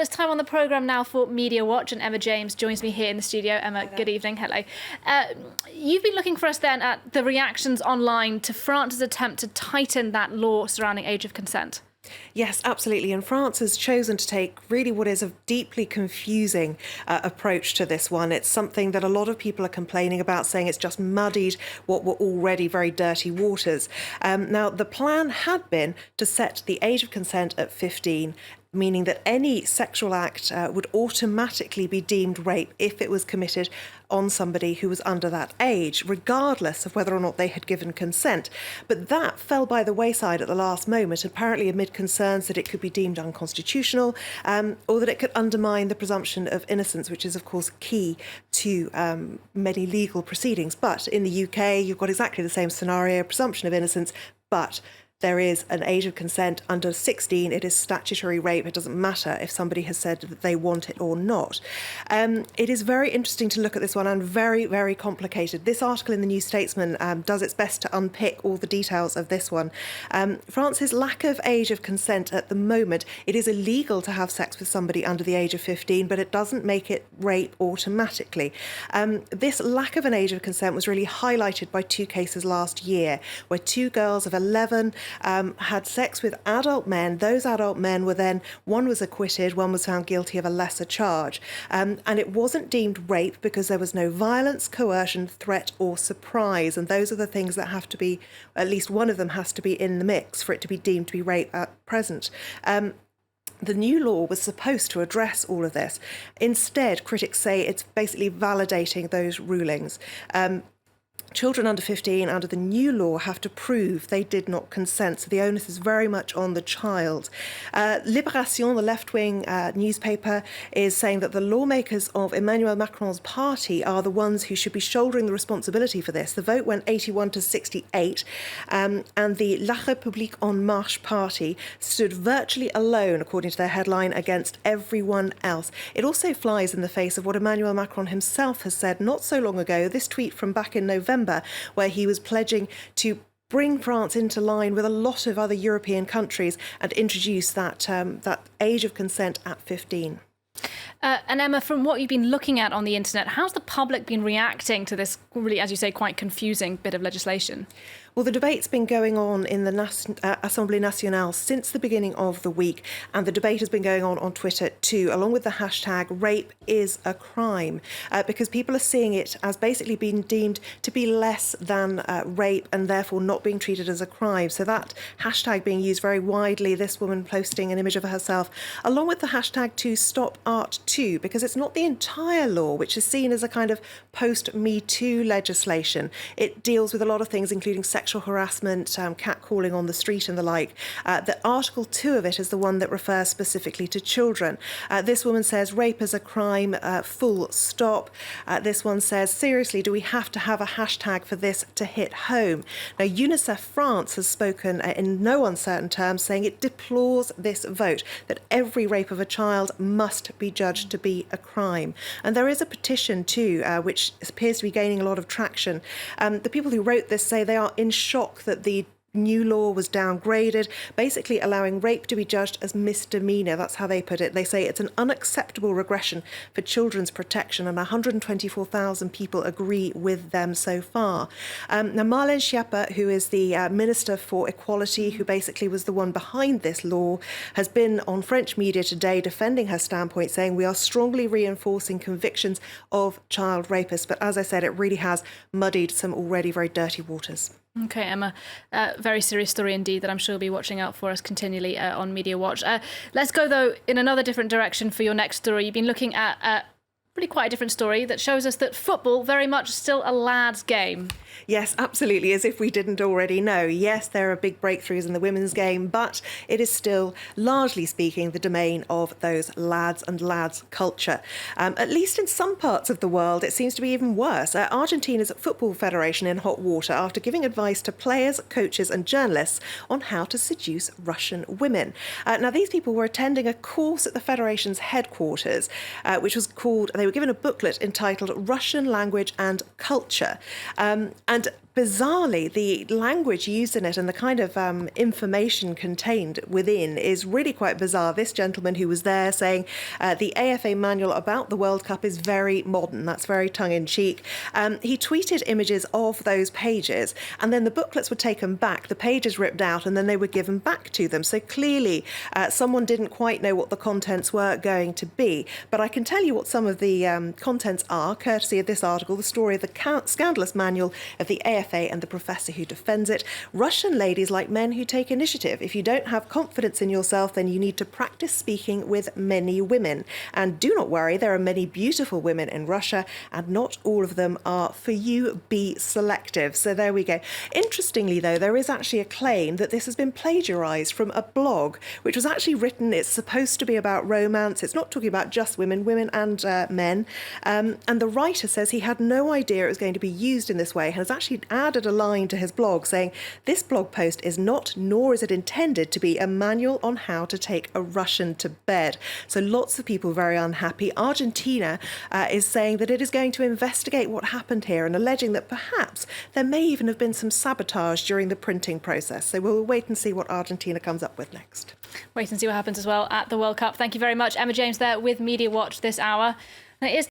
it's time on the programme now for Media Watch, and Emma James joins me here in the studio. Emma, good evening. Hello. You've been looking for us then at the reactions online to France's attempt to tighten that law surrounding age of consent. Yes, absolutely. And France has chosen to take really what is a deeply confusing approach to this one. It's something that a lot of people are complaining about, saying it's just muddied what were already very dirty waters. Now, the plan had been to set the age of consent at 15, meaning that any sexual act would automatically be deemed rape if it was committed on somebody who was under that age, regardless of whether or not they had given consent. But that fell by the wayside at the last moment, apparently amid concerns that it could be deemed unconstitutional or that it could undermine the presumption of innocence, which is, of course, key to many legal proceedings. But in the UK, you've got exactly the same scenario, presumption of innocence, but there is an age of consent under 16. It is statutory rape. It doesn't matter if somebody has said that they want it or not. It is very interesting to look at this one and very, very complicated. This article in the New Statesman does its best to unpick all the details of this one. France's lack of age of consent at the moment, it is illegal to have sex with somebody under the age of 15, but it doesn't make it rape automatically. This lack of an age of consent was really highlighted by two cases last year, where two girls of 11 had sex with adult men. Those adult men were then, one was acquitted, one was found guilty of a lesser charge. And it wasn't deemed rape because there was no violence, coercion, threat or surprise. And those are the things that have to be, at least one of them has to be in the mix for it to be deemed to be rape at present. The new law was supposed to address all of this. Instead, critics say it's basically validating those rulings. Children under 15 under the new law have to prove they did not consent, so the onus is very much on the child. Libération, the left-wing newspaper, is saying that the lawmakers of Emmanuel Macron's party are the ones who should be shouldering the responsibility for this. The vote went 81 to 68, and the La République En Marche party stood virtually alone, according to their headline, against everyone else. It also flies in the face of what Emmanuel Macron himself has said not so long ago, this tweet from back in November, where he was pledging to bring France into line with a lot of other European countries and introduce that age of consent at 15. And Emma, from what you've been looking at on the internet, how's the public been reacting to this really, as you say, quite confusing bit of legislation? Well, the debate's been going on in the Assemblée Nationale since the beginning of the week, and the debate has been going on Twitter too, along with the hashtag rape is a crime, because people are seeing it as basically being deemed to be less than rape and therefore not being treated as a crime. So that hashtag being used very widely, this woman posting an image of herself, along with the hashtag to stop art too, because it's not the entire law, which is seen as a kind of post-Me Too legislation. It deals with a lot of things, including sexual harassment, catcalling on the street and the like. The Article 2 of it is the one that refers specifically to children. This woman says rape is a crime, full stop. This one says, seriously, do we have to have a hashtag for this to hit home? Now, UNICEF France has spoken in no uncertain terms, saying it deplores this vote, that every rape of a child must be judged to be a crime. And there is a petition too, which appears to be gaining a lot of traction. The people who wrote this say they are in shock that the new law was downgraded, basically allowing rape to be judged as misdemeanor. That's how they put it. They say it's an unacceptable regression for children's protection, and 124,000 people agree with them so far. Now, Marlène Schiappa, who is the Minister for Equality, who basically was the one behind this law, has been on French media today defending her standpoint, saying we are strongly reinforcing convictions of child rapists. But as I said, it really has muddied some already very dirty waters. OK, Emma, very serious story indeed that I'm sure you'll be watching out for us continually on Media Watch. Let's go, though, in another different direction for your next story. You've been looking at really quite a different story that shows us that football very much still a lad's game. Yes, absolutely, as if we didn't already know. Yes, there are big breakthroughs in the women's game, but it is still, largely speaking, the domain of those lads and lads culture. At least in some parts of the world, it seems to be even worse. Argentina's Football Federation in hot water after giving advice to players, coaches and journalists on how to seduce Russian women. Now, these people were attending a course at the Federation's headquarters, which was called, they were given a booklet entitled Russian Language and Culture. And bizarrely, the language used in it and the kind of information contained within is really quite bizarre. This gentleman who was there saying the AFA manual about the World Cup is very modern. That's very tongue-in-cheek. He tweeted images of those pages, and then the booklets were taken back, the pages ripped out, and then they were given back to them. So clearly someone didn't quite know what the contents were going to be. But I can tell you what some of the contents are, courtesy of this article, the story of the scandalous manual of the AFA and the professor who defends it. Russian ladies like men who take initiative. If you don't have confidence in yourself, then you need to practice speaking with many women. And do not worry, there are many beautiful women in Russia, and not all of them are for you. Be selective. So there we go. Interestingly, though, there is actually a claim that this has been plagiarized from a blog, which was actually written, it's supposed to be about romance. It's not talking about just women and men. And the writer says he had no idea it was going to be used in this way, and has actually added a line to his blog saying, this blog post is not, nor is it intended to be, a manual on how to take a Russian to bed. So lots of people very unhappy. Argentina is saying that it is going to investigate what happened here and alleging that perhaps there may even have been some sabotage during the printing process. So we'll wait and see what Argentina comes up with next. Wait and see what happens as well at the World Cup. Thank you very much, Emma James, there with Media Watch this hour. And it is